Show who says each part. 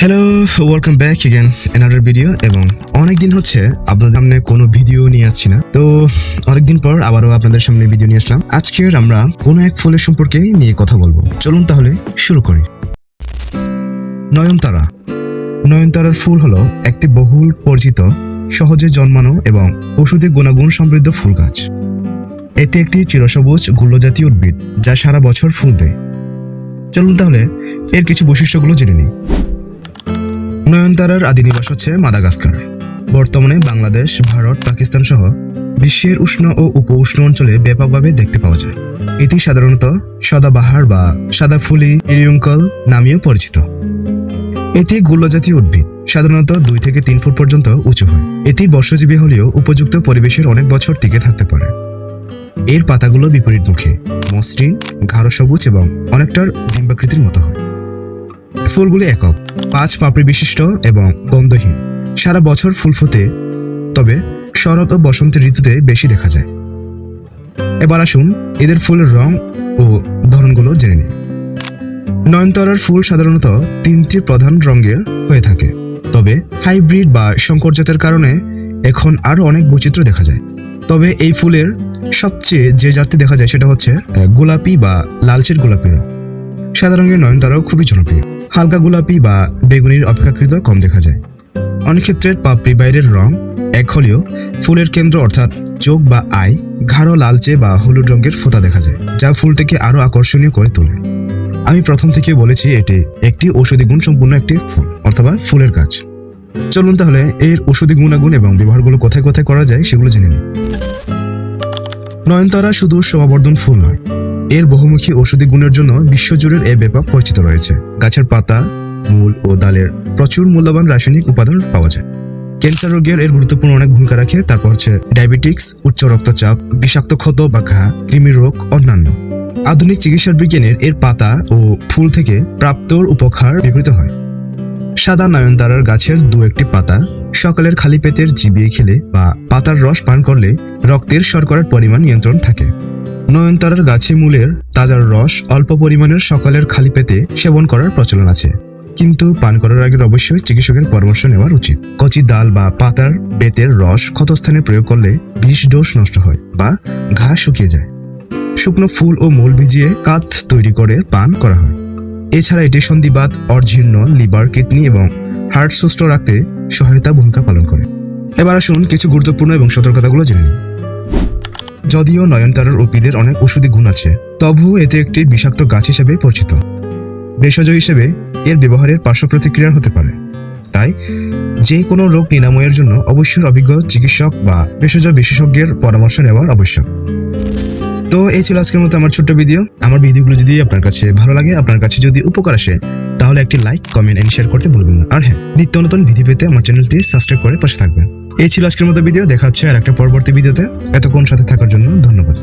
Speaker 1: Hello, welcome back again another video. এবং অনেকদিন হচ্ছে আপনাদের সামনে কোনো ভিডিও নিয়ে আসছি না, তো অনেকদিন পর আবারও আপনাদের সামনে ভিডিও নিয়ে আসলাম। আজকের আমরা কোনো এক ফুলের সম্পর্কে নিয়ে কথা বলবো। চলুন তাহলে শুরু করি। নয়নতারা। নয়নতারার ফুল হলো একটি বহুল পরিচিত, সহজে জন্মানো এবং ঔষধি গুণাগুণ সমৃদ্ধ ফুল গাছ। এতে একটি চিরসবুজ গুল্মজাতীয় উদ্ভিদ যা সারা বছর ফুল দেয়। চলুন তাহলে এর কিছু বৈশিষ্ট্যগুলো জেনে নিই। নয়নতারার আদি নিবাস হচ্ছে মাদাগাস্কার। বর্তমানে বাংলাদেশ, ভারত, পাকিস্তান সহ বিশ্বের উষ্ণ ও উপ উষ্ণ অঞ্চলে ব্যাপকভাবে দেখতে পাওয়া যায়। এটি সাধারণত সদাবাহার বা সাদাফুলি ইরিয়ঙ্কল নামেও পরিচিত। এটি গুল্মজাতীয় উদ্ভিদ, সাধারণত 2 থেকে 3 ফুট পর্যন্ত উঁচু হয়। এটি বর্ষজীবী হলেও উপযুক্ত পরিবেশের অনেক বছর টিকে থাকতে পারে। এর পাতাগুলো বিপরীতমুখী, মসৃণ, গাঢ় সবুজ এবং অনেকটা ডিম্বাকৃতির মতো হয়। ফুলগুলি একক, 5 পাপড়ি বিশিষ্ট এবং গন্ধহীন। সারা বছর ফুল ফোটে, তবে শরৎ ও বসন্তের ঋতুতে বেশি দেখা যায়। এবার আসুন এদের ফুলের রং ও ধরনগুলো জেনে নিই। নয়নতারার ফুল সাধারণত 3টি প্রধান রঙের হয়ে থাকে, তবে হাইব্রিড বা সংকর জাতের কারণে এখন আরও অনেক বৈচিত্র্য দেখা যায়। তবে এই ফুলের সবচেয়ে যে জাতটি দেখা যায় সেটা হচ্ছে গোলাপি বা লালচের গোলাপি রং। সাদা রঙের নয়নতারাও খুবই জনপ্রিয়। হালকা গোলাপি বা বেগুনির অপেক্ষাকৃত কম দেখা যায়। অনেক ক্ষেত্রে পাপড়ি বাইরের রং এক হলেও ফুলের কেন্দ্র অর্থাৎ চোখ বা আই গাঢ় লালচে বা হলুদ রঙের ফোঁটা দেখা যায়, যা ফুলটিকে আরও আকর্ষণীয় করে তোলে। আমি প্রথম থেকে বলেছি এটি একটি ঔষধি গুণ সম্পূর্ণ একটি ফুল অথবা ফুলের গাছ। চলুন তাহলে এর ঔষধি গুণাগুণ এবং ব্যবহারগুলো কোথায় কোথায় করা যায় সেগুলো জেনে নিই। নয়নতারা শুধু শোভাবর্ধন ফুল নয়, এর বহুমুখী ঔষধি গুণের জন্য বিশ্বজুড়ে এ ব্যাপক পরিচিত রয়েছে। গাছের পাতা, মূল ও ডালের প্রচুর মূল্যবান রাসায়নিক উপাদান পাওয়া যায়। ক্যান্সার রোগের এর গুরুত্বপূর্ণ অনেক ভূমিকা রাখে। তারপর হচ্ছে ডায়াবেটিক্স, উচ্চ রক্তচাপ, বিষাক্ত ক্ষত বা ঘা, কৃমি রোগ, অন্যান্য। আধুনিক চিকিৎসার বিজ্ঞানের এর পাতা ও ফুল থেকে প্রাপ্ত উপকার বিবৃত হয়। সাদা নয়নতারার গাছের 2-1টি পাতা সকালের খালি পেটের চিবিয়ে খেলে বা পাতার রস পান করলে রক্তের শর্করার পরিমাণ নিয়ন্ত্রণ থাকে। নয়নতারার গাছে মূলের তাজার রস অল্প পরিমাণের সকালের খালি পেটে সেবন করার প্রচলন আছে, কিন্তু পান করার আগে অবশ্যই চিকিৎসকের পরামর্শ নেওয়া উচিত। কচি ডাল বা পাতার বেতের রস ক্ষতস্থানে প্রয়োগ করলে বিষ দোষ নষ্ট হয় বা ঘা শুকিয়ে যায়। শুকনো ফুল ও মূল ভিজিয়ে কাঠ তৈরি করে পান করা হয়। এছাড়া এটি সন্ধিবাত, অজীর্ণ, লিভার, কিডনি এবং হার্ট সুস্থ রাখতে সহায়তা ভূমিকা পালন করে। এবার আসুন কিছু গুরুত্বপূর্ণ এবং সতর্কতাগুলো জেনে নিই। যদিও নয়নতারার উদ্ভিদের অনেক ঔষধি গুণ আছে, তবুও এতে একটি বিষাক্ত গাছ হিসেবে পরিচিত। ভেষজ হিসেবে এর ব্যবহারের পার্শ্ব প্রতিক্রিয়া হতে পারে। তাই যে কোনো রোগ নিরাময়ের জন্য অবশ্যই অভিজ্ঞ চিকিৎসক বা ভেষজ বিশেষজ্ঞের পরামর্শ নেওয়া আবশ্যক। তো এই ছিল আজকের মতো আমার ছোট্ট ভিডিও। আমার ভিডিওগুলো যদি আপনার কাছে ভালো লাগে, আপনার কাছে যদি উপকার আসে, তাহলে একটি লাইক, কমেন্ট এন্ড শেয়ার করতে ভুলবেন না। আর হ্যাঁ, নিত্য নতুন ভিডিও পেতে আমার চ্যানেলটি সাবস্ক্রাইব করে পাশে থাকবেন। এই ছিল আজকের মতো ভিডিও। দেখা হচ্ছে আর একটা পরবর্তী ভিডিওতে। এতক্ষণ সাথে থাকার জন্য ধন্যবাদ।